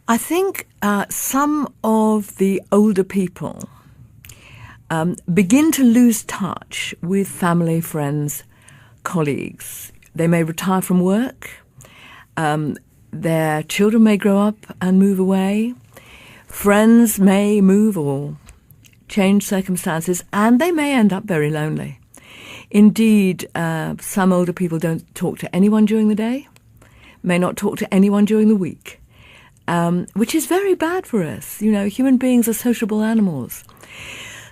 I think some of the older people begin to lose touch with family, friends, colleagues. They may retire from work. Their children may grow up and move away. Friends may move or change circumstances, and they may end up very lonely. Indeed, some older people don't talk to anyone during the day, may not talk to anyone during the week, which is very bad for us. You know, human beings are sociable animals.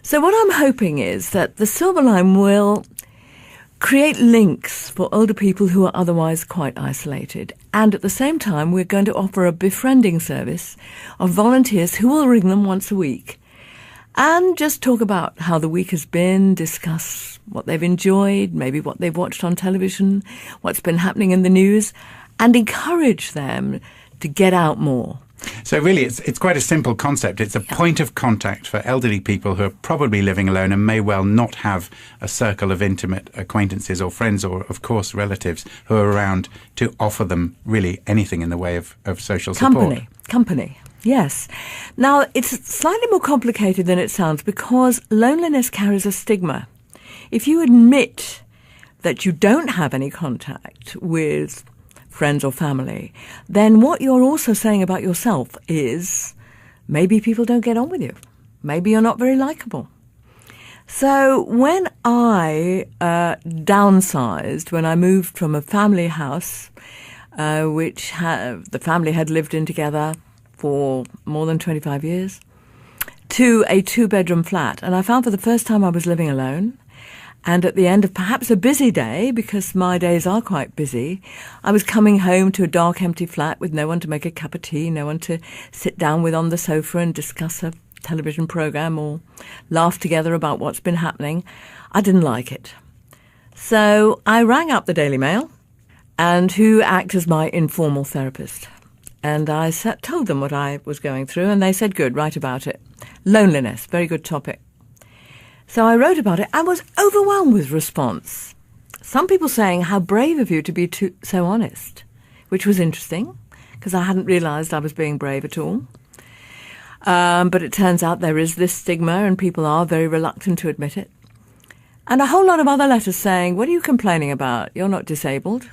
So what I'm hoping is that the Silver Line will create links for older people who are otherwise quite isolated. And at the same time, we're going to offer a befriending service of volunteers who will ring them once a week and just talk about how the week has been, discuss what they've enjoyed, maybe what they've watched on television, what's been happening in the news, and encourage them to get out more. So really, it's quite a simple concept. It's a point of contact for elderly people who are probably living alone and may well not have a circle of intimate acquaintances or friends or, of course, relatives who are around to offer them really anything in the way of social support. Company. Yes. Now, it's slightly more complicated than it sounds because loneliness carries a stigma. If you admit that you don't have any contact with friends or family, then what you're also saying about yourself is maybe people don't get on with you. Maybe you're not very likable. So when I downsized, when I moved from a family house, which the family had lived in together for more than 25 years, to a 2-bedroom flat. And I found for the first time I was living alone. And at the end of perhaps a busy day, because my days are quite busy, I was coming home to a dark, empty flat with no one to make a cup of tea, no one to sit down with on the sofa and discuss a television program or laugh together about what's been happening. I didn't like it. So I rang up the Daily Mail, and who act as my informal therapist. And I told them what I was going through, and they said, good, write about it. Loneliness, very good topic. So I wrote about it and was overwhelmed with response. Some people saying, how brave of you to be so honest, which was interesting, because I hadn't realised I was being brave at all. But it turns out there is this stigma, and people are very reluctant to admit it. And a whole lot of other letters saying, what are you complaining about? You're not disabled.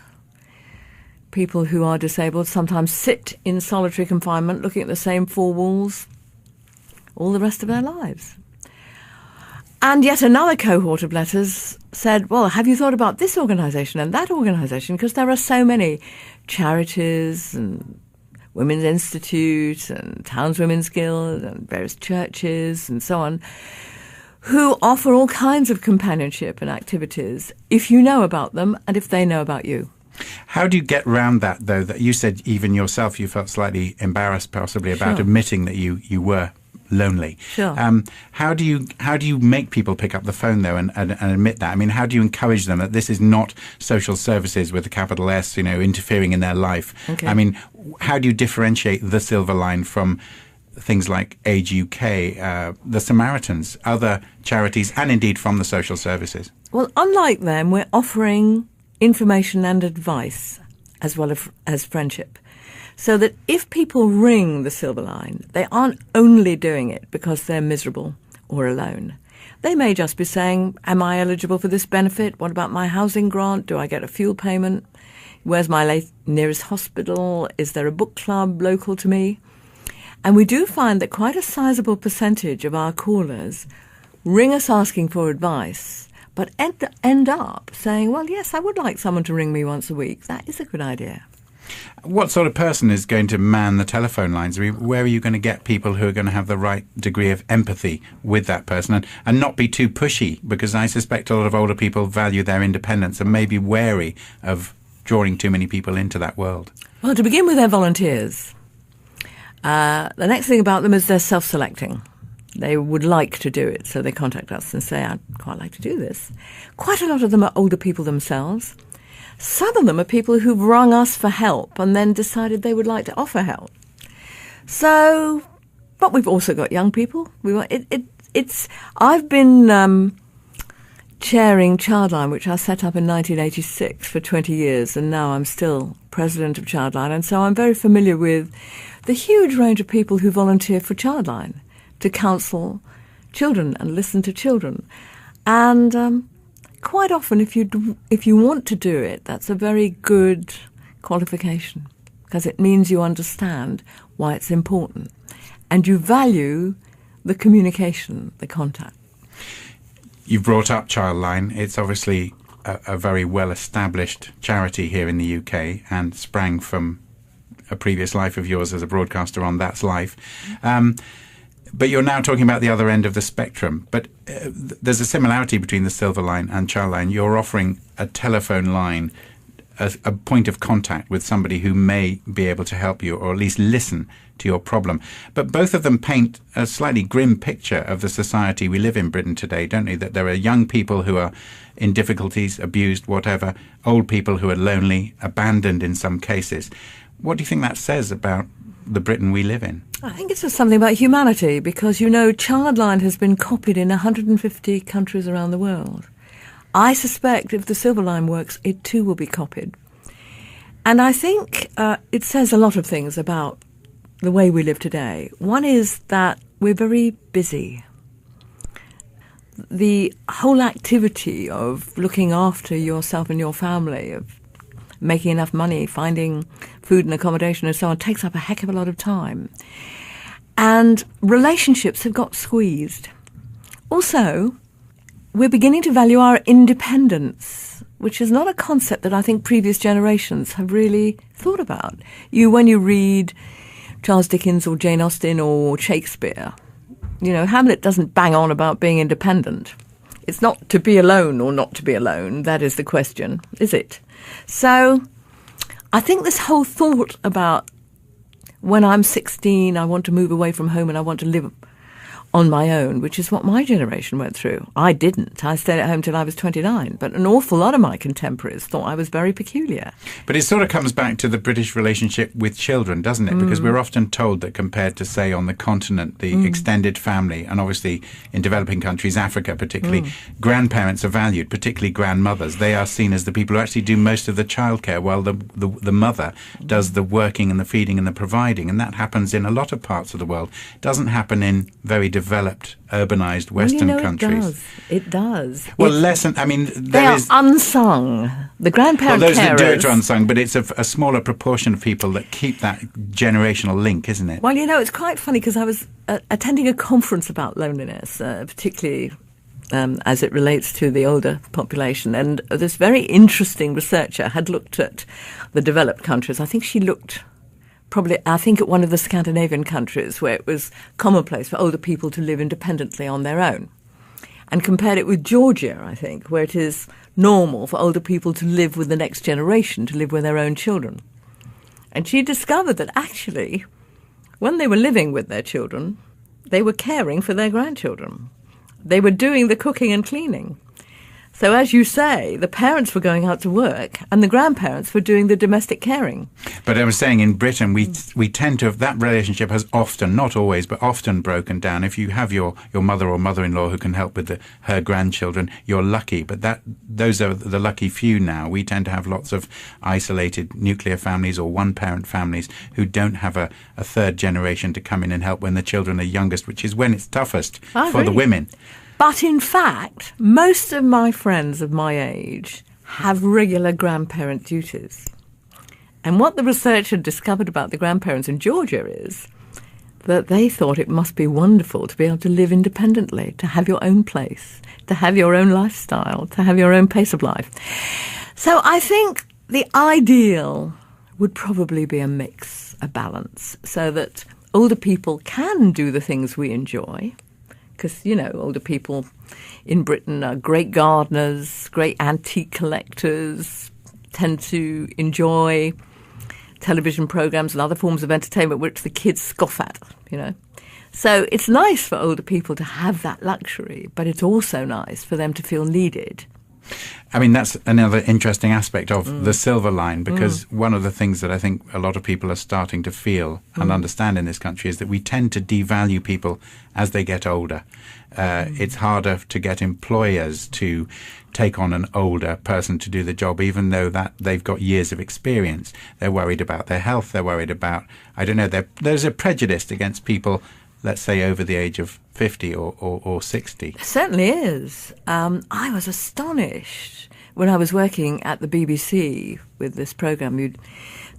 People who are disabled sometimes sit in solitary confinement looking at the same 4 walls all the rest of their lives. And yet another cohort of letters said, well, have you thought about this organisation and that organisation? Because there are so many charities and Women's Institute and Towns Women's Guild and various churches and so on who offer all kinds of companionship and activities if you know about them and if they know about you. How do you get round that, though, that you said even yourself you felt slightly embarrassed possibly about admitting that you were lonely? Sure. How do you make people pick up the phone, though, and admit that? I mean, how do you encourage them that this is not social services with a capital S, interfering in their life? Okay. I mean, how do you differentiate the Silver Line from things like Age UK, the Samaritans, other charities, and indeed from the social services? Well, unlike them, we're offering information and advice as well as friendship. So that if people ring the Silver Line, they aren't only doing it because they're miserable or alone. They may just be saying, am I eligible for this benefit? What about my housing grant? Do I get a fuel payment? Where's my nearest hospital? Is there a book club local to me? And we do find that quite a sizable percentage of our callers ring us asking for advice, but end up saying, well, yes, I would like someone to ring me once a week. That is a good idea. What sort of person is going to man the telephone lines? I mean, where are you going to get people who are going to have the right degree of empathy with that person and not be too pushy? Because I suspect a lot of older people value their independence and may be wary of drawing too many people into that world. Well, to begin with, they're volunteers. The next thing about them is they're self-selecting. They would like to do it, so they contact us and say, I'd quite like to do this. Quite a lot of them are older people themselves. Some of them are people who've rung us for help and then decided they would like to offer help. So, but we've also got young people. I've been chairing ChildLine, which I set up in 1986 for 20 years, and now I'm still president of ChildLine. And so I'm very familiar with the huge range of people who volunteer for ChildLine to counsel children and listen to children. And quite often, if you want to do it, that's a very good qualification, because it means you understand why it's important and you value the communication, the contact. You've brought up ChildLine. It's obviously a very well-established charity here in the UK and sprang from a previous life of yours as a broadcaster on That's Life. But you're now talking about the other end of the spectrum. But there's a similarity between the Silver Line and ChildLine. You're offering a telephone line, a point of contact with somebody who may be able to help you or at least listen to your problem. But both of them paint a slightly grim picture of the society we live in Britain today, don't they? That there are young people who are in difficulties, abused, whatever, old people who are lonely, abandoned in some cases. What do you think that says about the Britain we live in? I think it says something about humanity, because, ChildLine has been copied in 150 countries around the world. I suspect if the Silver Line works, it too will be copied. And I think it says a lot of things about the way we live today. One is that we're very busy. The whole activity of looking after yourself and your family, of making enough money, finding food and accommodation and so on, takes up a heck of a lot of time. And relationships have got squeezed. Also, we're beginning to value our independence, which is not a concept that I think previous generations have really thought about. When you read Charles Dickens or Jane Austen or Shakespeare, Hamlet doesn't bang on about being independent. It's not to be alone or not to be alone. That is the question, is it? So I think this whole thought about when I'm 16, I want to move away from home and I want to live on my own, which is what my generation went through. I didn't. I stayed at home till I was 29, but an awful lot of my contemporaries thought I was very peculiar. But it sort of comes back to the British relationship with children, doesn't it? Because we're often told that compared to, say, on the continent, the extended family, and obviously in developing countries, Africa particularly, grandparents are valued, particularly grandmothers. They are seen as the people who actually do most of the childcare, while the mother does the working and the feeding and the providing. And that happens in a lot of parts of the world. It doesn't happen in very developed, urbanized Western countries. It does. Well, they are unsung. The grandparent those that do carers it are unsung, but it's a smaller proportion of people that keep that generational link, isn't it? Well, it's quite funny, because I was attending a conference about loneliness, particularly as it relates to the older population, and this very interesting researcher had looked at the developed countries. I think she looked at one of the Scandinavian countries where it was commonplace for older people to live independently on their own, and compared it with Georgia, I think, where it is normal for older people to live with the next generation, to live with their own children. And she discovered that actually, when they were living with their children, they were caring for their grandchildren. They were doing the cooking and cleaning. So, as you say, the parents were going out to work and the grandparents were doing the domestic caring. But I was saying, in Britain, we tend to have that relationship has often, not always, but often broken down. If you have your mother or mother-in-law who can help with her grandchildren, you're lucky. But those are the lucky few now. We tend to have lots of isolated nuclear families or one-parent families who don't have a third generation to come in and help when the children are youngest, which is when it's toughest for the women. But in fact, most of my friends of my age have regular grandparent duties. And what the research had discovered about the grandparents in Georgia is that they thought it must be wonderful to be able to live independently, to have your own place, to have your own lifestyle, to have your own pace of life. So I think the ideal would probably be a mix, a balance, so that older people can do the things we enjoy, because, older people in Britain are great gardeners, great antique collectors, tend to enjoy television programs and other forms of entertainment which the kids scoff at, So it's nice for older people to have that luxury, but it's also nice for them to feel needed I mean, that's another interesting aspect of the silver line, because one of the things that I think a lot of people are starting to feel and understand in this country is that we tend to devalue people as they get older. It's harder to get employers to take on an older person to do the job, even though that they've got years of experience. They're worried about their health. They're worried about, I don't know, there's a prejudice against people, let's say, over the age of 50 or 60. It certainly is. I was astonished when I was working at the BBC with this programme you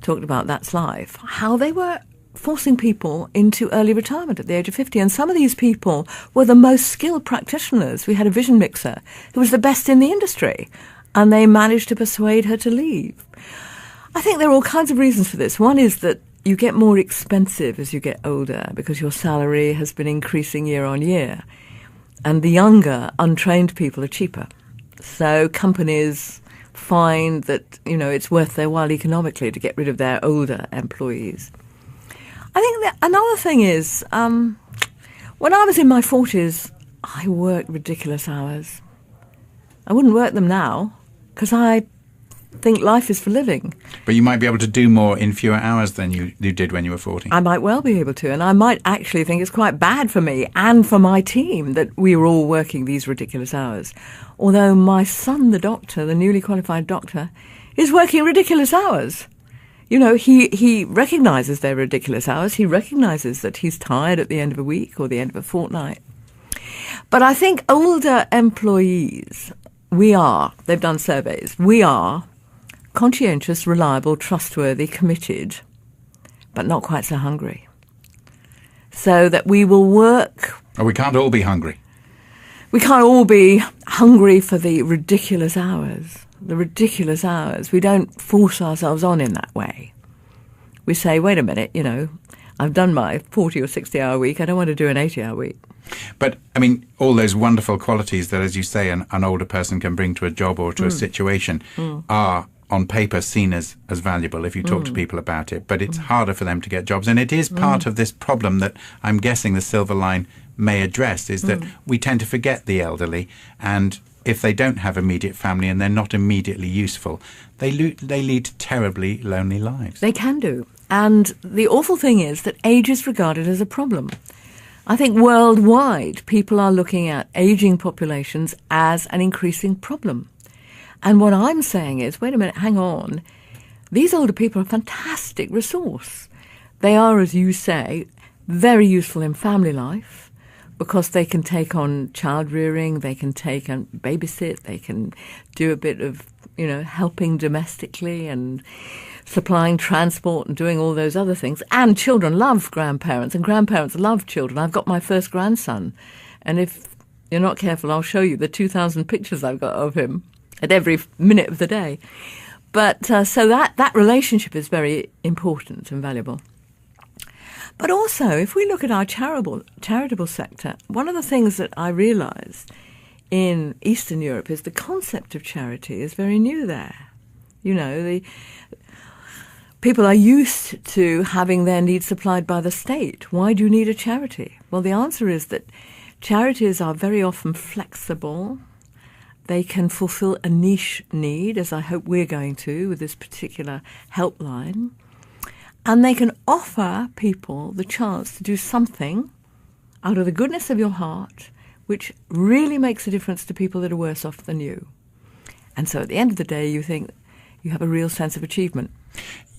talked about, That's Life, how they were forcing people into early retirement at the age of 50. And some of these people were the most skilled practitioners. We had a vision mixer who was the best in the industry, and they managed to persuade her to leave. I think there are all kinds of reasons for this. One is that you get more expensive as you get older because your salary has been increasing year on year. And the younger, untrained people are cheaper. So companies find that, it's worth their while economically to get rid of their older employees. I think that another thing is, when I was in my 40s, I worked ridiculous hours. I wouldn't work them now because I think life is for living. But you might be able to do more in fewer hours than you did when you were 40. I might well be able to, and I might actually think it's quite bad for me and for my team that we were all working these ridiculous hours. Although my son, the doctor, the newly qualified doctor, is working ridiculous hours. He recognises they're ridiculous hours. He recognises that he's tired at the end of a week or the end of a fortnight. But I think older employees, they've done surveys, we are conscientious, reliable, trustworthy, committed, but not quite so hungry. So that we will work... Oh, we can't all be hungry. We can't all be hungry for the ridiculous hours. The ridiculous hours. We don't force ourselves on in that way. We say, wait a minute, I've done my 40 or 60-hour week. I don't want to do an 80-hour week. But, I mean, all those wonderful qualities that, as you say, an older person can bring to a job or to a situation are, on paper, seen as valuable if you talk to people about it. But it's harder for them to get jobs. And it is part of this problem that I'm guessing the silver line may address, is that we tend to forget the elderly, and if they don't have immediate family and they're not immediately useful, they lead terribly lonely lives. They can do. And the awful thing is that age is regarded as a problem. I think worldwide people are looking at ageing populations as an increasing problem. And what I'm saying is, wait a minute, hang on. These older people are a fantastic resource. They are, as you say, very useful in family life, because they can take on child rearing, they can take and babysit, they can do a bit of, helping domestically and supplying transport and doing all those other things. And children love grandparents, and grandparents love children. I've got my first grandson, and if you're not careful, I'll show you the 2,000 pictures I've got of him at every minute of the day. But so that relationship is very important and valuable. But also, if we look at our charitable sector, one of the things that I realised in Eastern Europe is the concept of charity is very new there. The people are used to having their needs supplied by the state. Why do you need a charity? Well, the answer is that charities are very often flexible. They can fulfil a niche need, as I hope we're going to with this particular helpline. And they can offer people the chance to do something out of the goodness of your heart, which really makes a difference to people that are worse off than you. And so at the end of the day, you think you have a real sense of achievement.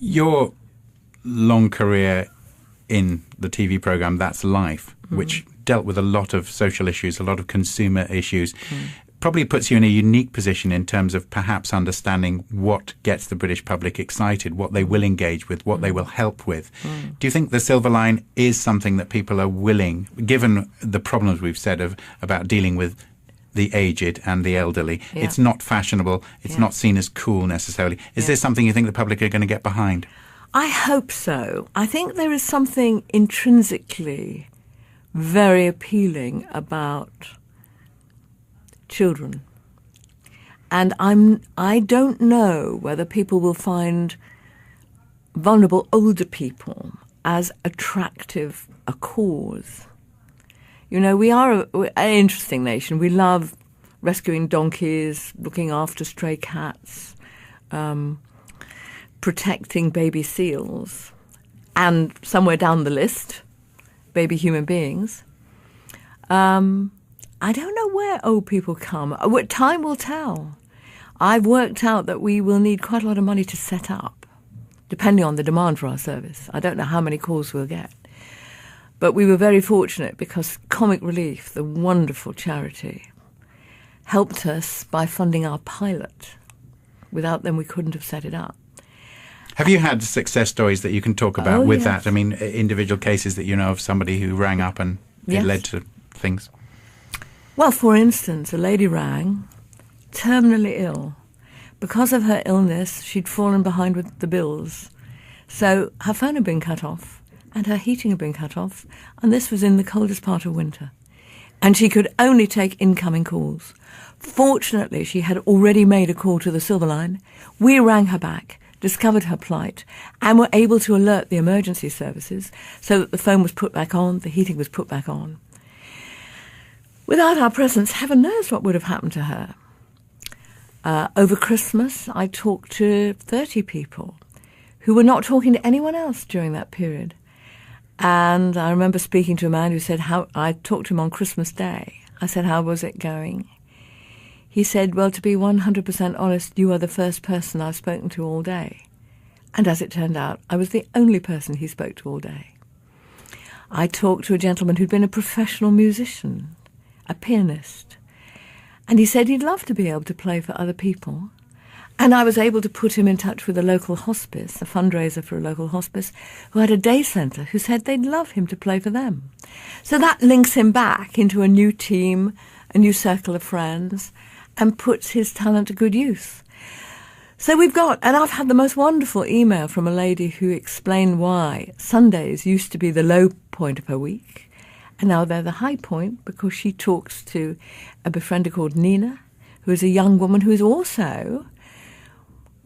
Your long career in the TV programme That's Life, which dealt with a lot of social issues, a lot of consumer issues, probably puts you in a unique position in terms of perhaps understanding what gets the British public excited, what they will engage with, what they will help with. Do you think the silver line is something that people are willing, given the problems we've said about dealing with the aged and the elderly? It's not fashionable, it's not seen as cool necessarily. Is this something you think the public are going to get behind? I hope so. I think there is something intrinsically very appealing about children. And I don't know whether people will find vulnerable older people as attractive a cause. We are an interesting nation. We love rescuing donkeys, looking after stray cats, protecting baby seals, and somewhere down the list, baby human beings. I don't know where old people come. Time will tell. I've worked out that we will need quite a lot of money to set up, depending on the demand for our service. I don't know how many calls we'll get. But we were very fortunate because Comic Relief, the wonderful charity, helped us by funding our pilot. Without them, we couldn't have set it up. Have you had success stories that you can talk about with yes. that? I mean, individual cases that you know of somebody who rang up and it Yes. led to things? Well, for instance, a lady rang, terminally ill. Because of her illness, she'd fallen behind with the bills. So her phone had been cut off and her heating had been cut off, and this was in the coldest part of winter. And she could only take incoming calls. Fortunately, she had already made a call to the Silver Line. We rang her back, discovered her plight, and were able to alert the emergency services so that the phone was put back on, the heating was put back on. Without our presence, heaven knows what would have happened to her. Over Christmas, I talked to 30 people who were not talking to anyone else during that period. And I remember speaking to a man who said, I talked to him on Christmas Day. I said, how was it going? He said, well, to be 100% honest, you are the first person I've spoken to all day. And as it turned out, I was the only person he spoke to all day. I talked to a gentleman who'd been a professional musician, a pianist. And he said he'd love to be able to play for other people. And I was able to put him in touch with a local hospice, a fundraiser for a local hospice, who had a day centre, who said they'd love him to play for them. So that links him back into a new team, a new circle of friends, and puts his talent to good use. So and I've had the most wonderful email from a lady who explained why Sundays used to be the low point of her week, and now they're the high point because she talks to a befriender called Nina, who is a young woman who is also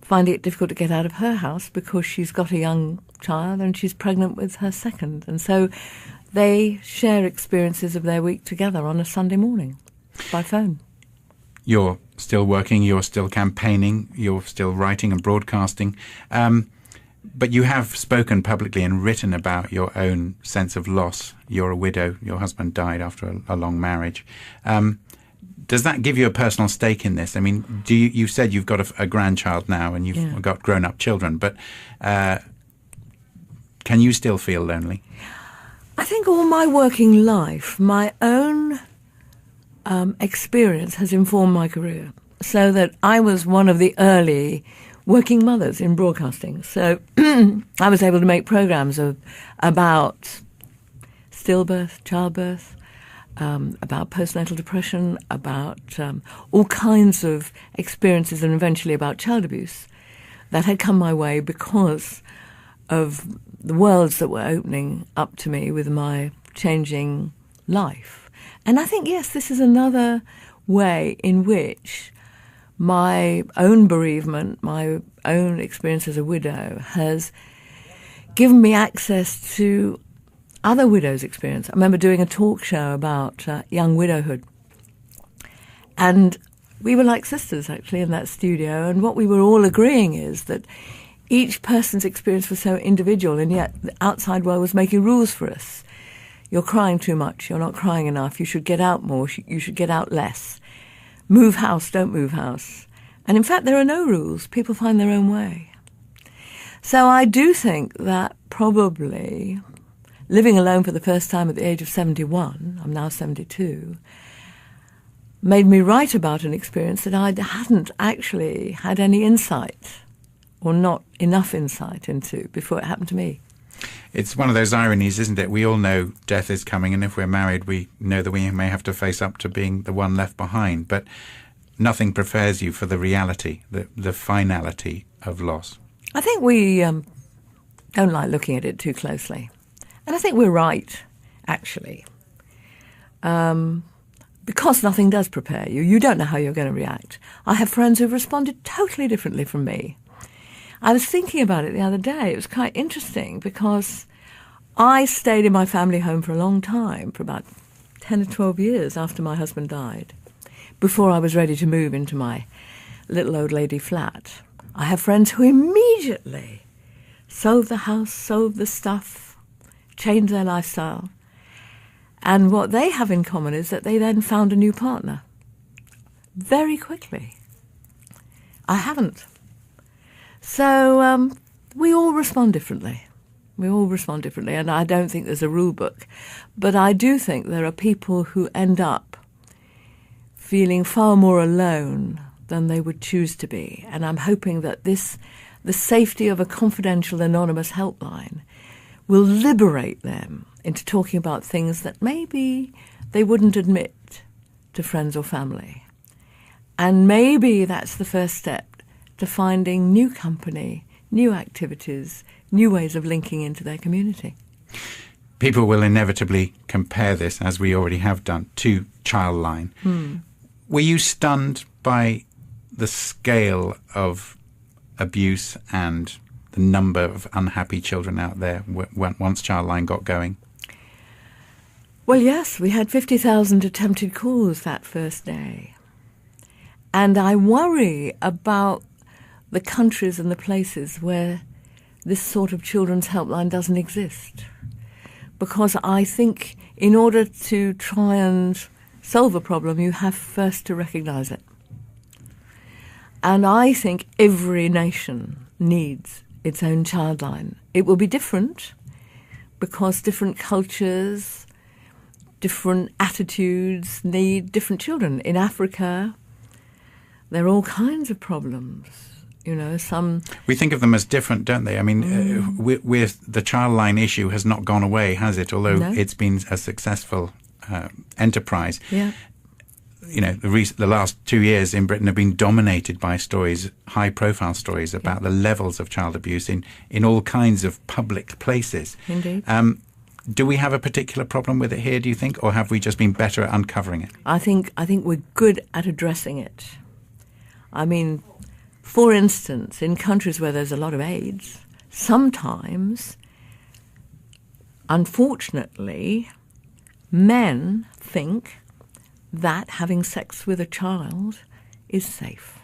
finding it difficult to get out of her house because she's got a young child and she's pregnant with her second. And so they share experiences of their week together on a Sunday morning by phone. You're still working, you're still campaigning, you're still writing and broadcasting. But you have spoken publicly and written about your own sense of loss. You're a widow. Your husband died after a long marriage. Does that give you a personal stake in this? I mean, you said you've got a grandchild now and you've got grown-up children, but can you still feel lonely? I think all my working life, my own experience has informed my career, so that I was one of the early working mothers in broadcasting. So I was able to make programs about stillbirth, childbirth, about postnatal depression, about all kinds of experiences, and eventually about child abuse that had come my way because of the worlds that were opening up to me with my changing life. And I think, yes, this is another way in which my own bereavement, my own experience as a widow has given me access to other widows' experience. I remember doing a talk show about young widowhood. And we were like sisters, actually, in that studio. And what we were all agreeing is that each person's experience was so individual, and yet the outside world was making rules for us. You're crying too much. You're not crying enough. You should get out more. You should get out less. Move house, don't move house. And in fact, there are no rules. People find their own way. So I do think that probably living alone for the first time at the age of 71, I'm now 72, made me write about an experience that I hadn't actually had any insight, or not enough insight into, before it happened to me. It's one of those ironies, isn't it? We all know death is coming, and if we're married, we know that we may have to face up to being the one left behind. But nothing prepares you for the reality, the finality of loss. I think we don't like looking at it too closely. And I think we're right, actually. Because nothing does prepare you. You don't know how you're going to react. I have friends who've responded totally differently from me. I was thinking about it the other day. It was quite interesting because I stayed in my family home for a long time, for about 10 or 12 years after my husband died. before I was ready to move into my little old lady flat. I have friends who immediately sold the house, sold the stuff, changed their lifestyle. And what they have in common is that they then found a new partner very quickly. I haven't. So we all respond differently. We all respond differently, and I don't think there's a rule book. But I do think there are people who end up feeling far more alone than they would choose to be. And I'm hoping that the safety of a confidential, anonymous helpline will liberate them into talking about things that maybe they wouldn't admit to friends or family. And maybe that's the first step to finding new company, new activities, new ways of linking into their community. People will inevitably compare this, as we already have done, to ChildLine. Were you stunned by the scale of abuse and the number of unhappy children out there once ChildLine got going? Well, yes, we had 50,000 attempted calls that first day. And I worry about the countries and the places where this sort of children's helpline doesn't exist. Because I think in order to try and solve a problem, you have first to recognise it. And I think every nation needs its own ChildLine. It will be different because different cultures, different attitudes need different children. In Africa, there are all kinds of problems. You know, some... We think of them as different, don't they? I mean, with the ChildLine issue has not gone away, has it? Although it's been a successful enterprise. Yeah. You know, the last 2 years in Britain have been dominated by stories, high-profile stories about the levels of child abuse in all kinds of public places. Indeed. Do we have a particular problem with it here, do you think, or have we just been better at uncovering it? I think we're good at addressing it. I mean, for instance, in countries where there's a lot of AIDS, sometimes, unfortunately, men think that having sex with a child is safe.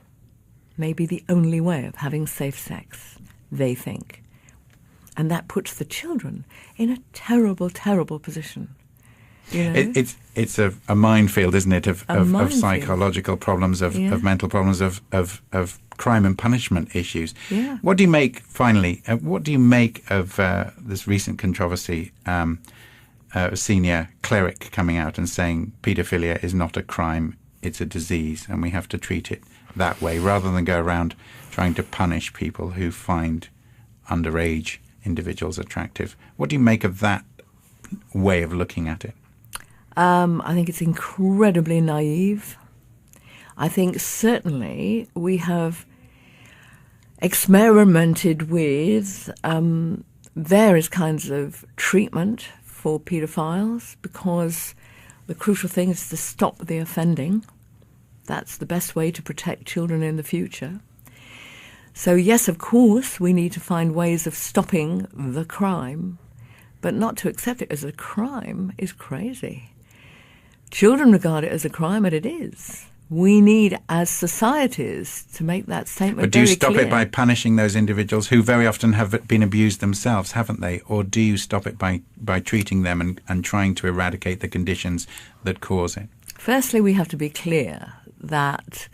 Maybe the only way of having safe sex, they think. And that puts the children in a terrible, terrible position. You know? It's a minefield, isn't it, of psychological problems, of mental problems, of crime and punishment issues. Yeah. What do you make, finally, what do you make of this recent controversy, a senior cleric coming out and saying paedophilia is not a crime, it's a disease, and we have to treat it that way, rather than go around trying to punish people who find underage individuals attractive? What do you make of that way of looking at it? I think it's incredibly naive. I think certainly we have experimented with various kinds of treatment for paedophiles because the crucial thing is to stop the offending. That's the best way to protect children in the future. So yes, of course, we need to find ways of stopping the crime, but not to accept it as a crime is crazy. Children regard it as a crime, and it is. We need, as societies, to make that statement very clear. But do you stop it by punishing those individuals who very often have been abused themselves, haven't they? Or do you stop it by treating them and trying to eradicate the conditions that cause it? Firstly, we have to be clear that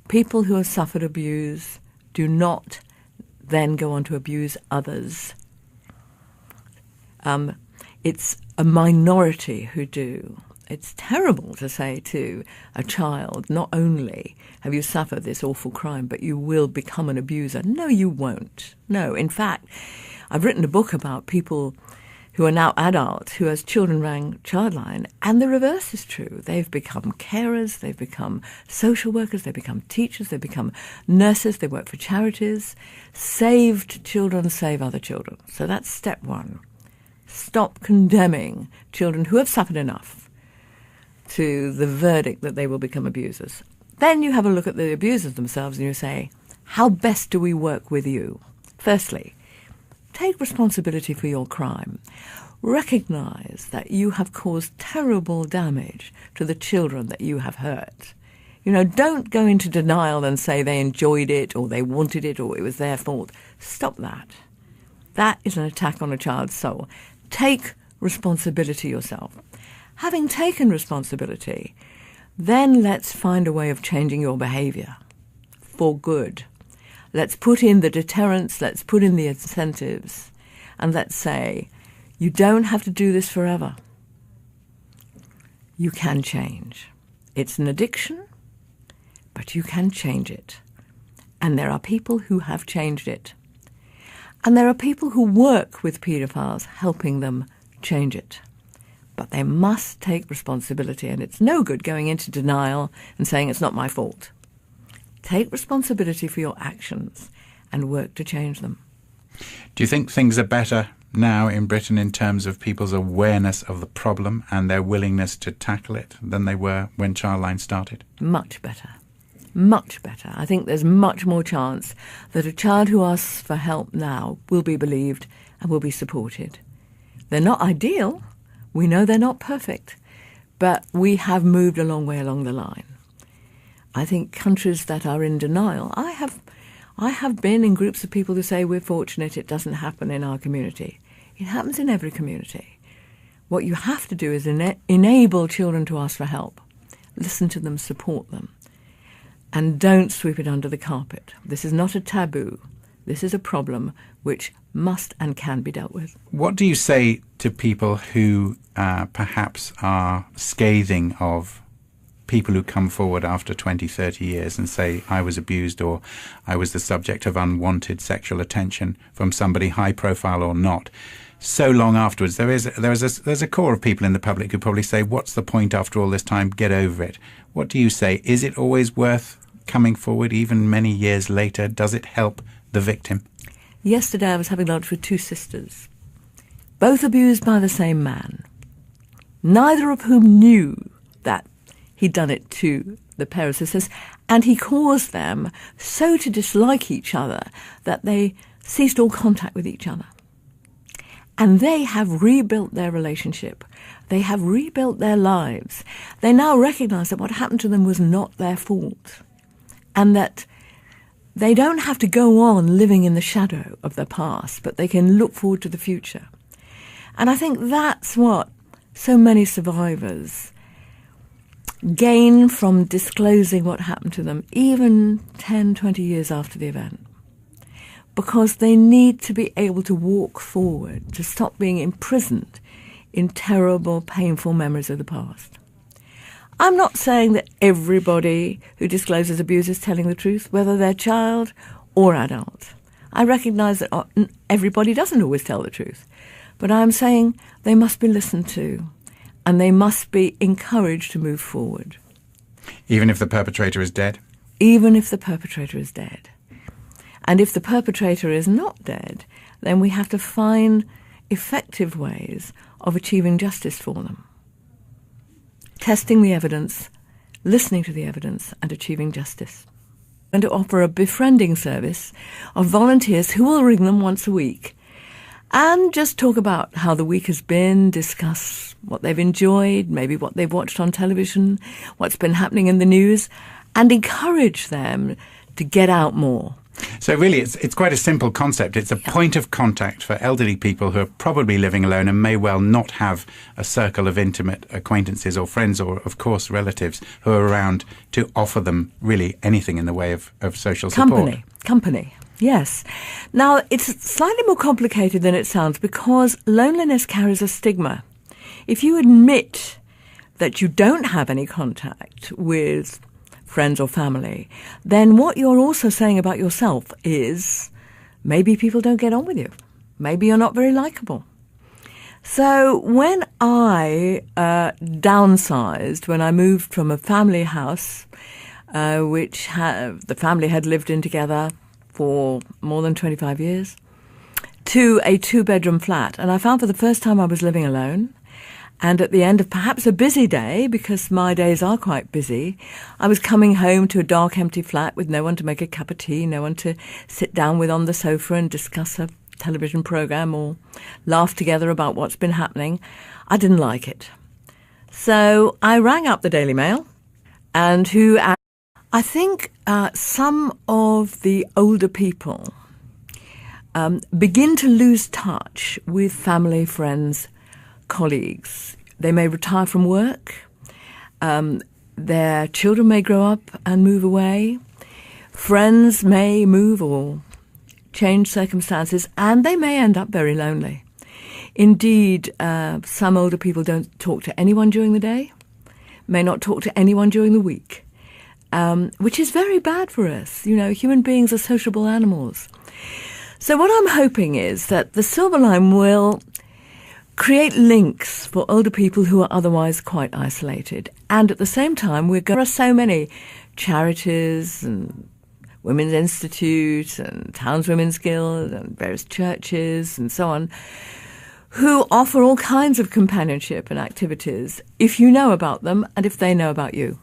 people who have suffered abuse do not then go on to abuse others. It's a minority who do. It's terrible to say to a child, not only have you suffered this awful crime, but you will become an abuser. No, you won't. No, in fact, I've written a book about people who are now adults who as children rang ChildLine, and the reverse is true. They've become carers, they've become social workers, they've become teachers, they've become nurses, they work for charities. Saved children save other children. So that's step one. Stop condemning children who have suffered enough to the verdict that they will become abusers. Then you have a look at the abusers themselves and you say, how best do we work with you? Firstly, take responsibility for your crime. Recognize that you have caused terrible damage to the children that you have hurt. Don't go into denial and say they enjoyed it or they wanted it or it was their fault. Stop that. That is an attack on a child's soul. Take responsibility yourself. Having taken responsibility, then let's find a way of changing your behaviour for good. Let's put in the deterrents, let's put in the incentives, and let's say, you don't have to do this forever. You can change. It's an addiction, but you can change it. And there are people who have changed it. And there are people who work with paedophiles helping them change it. But they must take responsibility, and it's no good going into denial and saying it's not my fault. Take responsibility for your actions and work to change them. Do you think things are better now in Britain in terms of people's awareness of the problem and their willingness to tackle it than they were when ChildLine started? Much better. Much better. I think there's much more chance that a child who asks for help now will be believed and will be supported. They're not ideal. We know they're not perfect. But we have moved a long way along the line. I think countries that are in denial, I have been in groups of people who say we're fortunate it doesn't happen in our community. It happens in every community. What you have to do is enable children to ask for help. Listen to them, support them. And don't sweep it under the carpet. This is not a taboo. This is a problem which must and can be dealt with. What do you say to people who perhaps are scathing of people who come forward after 20, 30 years and say, I was abused or I was the subject of unwanted sexual attention from somebody high profile or not? So long afterwards, there's a core of people in the public who probably say, what's the point after all this time? Get over it. What do you say? Is it always worth coming forward even many years later? Does it help the victim? Yesterday I was having lunch with two sisters, both abused by the same man, neither of whom knew that he'd done it to the pair of sisters, and he caused them so to dislike each other that they ceased all contact with each other. And they have rebuilt their relationship. They have rebuilt their lives. They now recognise that what happened to them was not their fault, and that they don't have to go on living in the shadow of the past, but they can look forward to the future. And I think that's what so many survivors gain from disclosing what happened to them, even 10, 20 years after the event. Because they need to be able to walk forward, to stop being imprisoned in terrible, painful memories of the past. I'm not saying that everybody who discloses abuse is telling the truth, whether they're child or adult. I recognise that everybody doesn't always tell the truth. But I'm saying they must be listened to, and they must be encouraged to move forward. Even if the perpetrator is dead? Even if the perpetrator is dead. And if the perpetrator is not dead, then we have to find effective ways of achieving justice for them. Testing the evidence, listening to the evidence, and achieving justice. And to offer a befriending service of volunteers who will ring them once a week and just talk about how the week has been, discuss what they've enjoyed, maybe what they've watched on television, what's been happening in the news, and encourage them to get out more. So really, it's quite a simple concept. It's a point of contact for elderly people who are probably living alone and may well not have a circle of intimate acquaintances or friends or, of course, relatives who are around to offer them really anything in the way of social support. Company, yes. Now, it's slightly more complicated than it sounds because loneliness carries a stigma. If you admit that you don't have any contact with friends or family, then what you're also saying about yourself is maybe people don't get on with you. Maybe you're not very likable. So when I downsized, when I moved from a family house, which the family had lived in together for more than 25 years, to a two-bedroom flat, and I found for the first time I was living alone. And at the end of perhaps a busy day, because my days are quite busy, I was coming home to a dark, empty flat with no one to make a cup of tea, no one to sit down with on the sofa and discuss a television programme or laugh together about what's been happening. I didn't like it. So I rang up the Daily Mail, and who I think some of the older people begin to lose touch with family, friends, colleagues. They may retire from work. Their children may grow up and move away. Friends may move or change circumstances, and they may end up very lonely. Indeed, some older people don't talk to anyone during the day, may not talk to anyone during the week, which is very bad for us. You know, human beings are sociable animals. So what I'm hoping is that the Silver Line will create links for older people who are otherwise quite isolated. And at the same time, there are so many charities and Women's Institute and Townswomen's Guild and various churches and so on, who offer all kinds of companionship and activities if you know about them and if they know about you.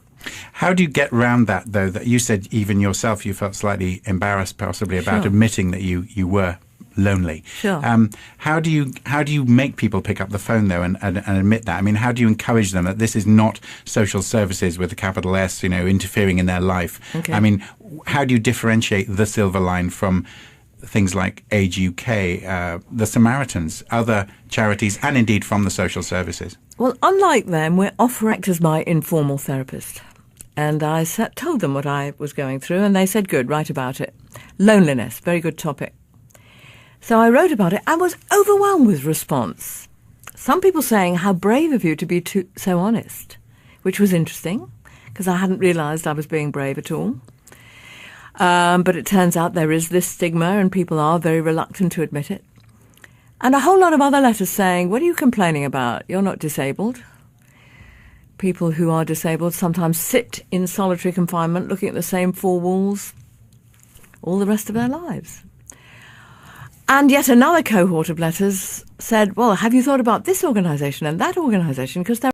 How do you get round that, though, that you said even yourself you felt slightly embarrassed possibly about admitting that you were lonely? Sure. How do you make people pick up the phone, though, and admit that? I mean, how do you encourage them that this is not social services with a capital S, you know, interfering in their life? Okay. I mean, how do you differentiate the Silver Line from things like Age UK, the Samaritans, other charities, and indeed from the social services? Well, unlike them, we're offering as my informal therapist. And I told them what I was going through, and they said, good, write about it. Loneliness, very good topic. So I wrote about it and was overwhelmed with response. Some people saying, how brave of you to be so honest, which was interesting, because I hadn't realised I was being brave at all. But it turns out there is this stigma, and people are very reluctant to admit it. And a whole lot of other letters saying, what are you complaining about? You're not disabled. People who are disabled sometimes sit in solitary confinement looking at the same four walls all the rest of their lives. And yet another cohort of letters said, well, have you thought about this organisation and that organisation? Because they're